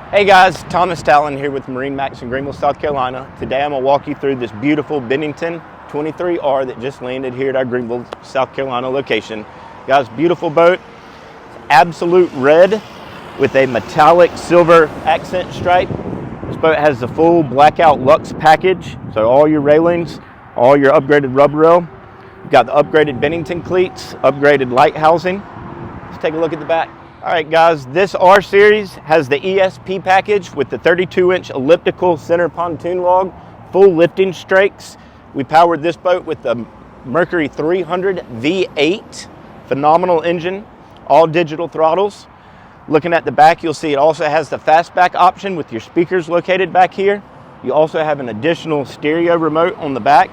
Hey guys, Thomas Talon here with MarineMax in Greenville, South Carolina. Today I'm going to walk you through this beautiful Bennington 23R that just landed here at our Greenville, South Carolina location. Guys, beautiful boat, absolute red with a metallic silver accent stripe. This boat has the full blackout Lux package, so all your railings, all your upgraded rubber rail. You've got the upgraded Bennington cleats, upgraded light housing. Let's take a look at the back. All right guys, this R series has the ESP package with the 32-inch elliptical center pontoon log, full lifting strakes. We powered this boat with the MERCURY 300 V8, phenomenal engine, all digital throttles. Looking at the back, you'll see it also has the fastback option with your speakers located back here. You also have an additional stereo remote on the back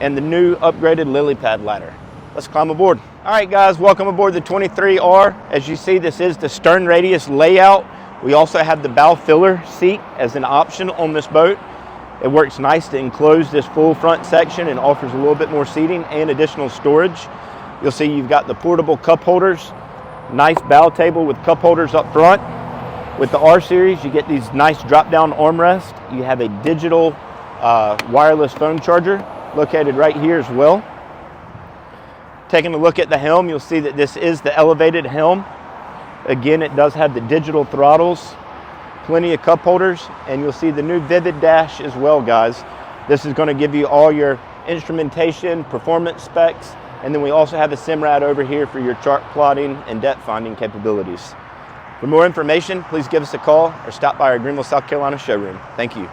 and the new upgraded lily pad ladder. Let's climb aboard. All right guys, welcome aboard the 23R. As you see, this is the stern radius layout. We also have the bow filler seat as an option on this boat. It works nice to enclose this full front section and offers a little bit more seating and additional storage. You'll see you've got the portable cup holders, nice bow table with cup holders up front. With the R series, you get these nice drop-down armrests. You have a digital wireless phone charger located right here as well. Taking a look at the helm, you'll see that this is the elevated helm. Again, it does have the digital throttles, plenty of cup holders, and you'll see the new Vivid dash as well, guys. This is going to give you all your instrumentation, performance specs, and then we also have a SIMRAD over here for your chart plotting and depth finding capabilities. For more information, please give us a call or stop by our Greenville, South Carolina showroom. Thank you.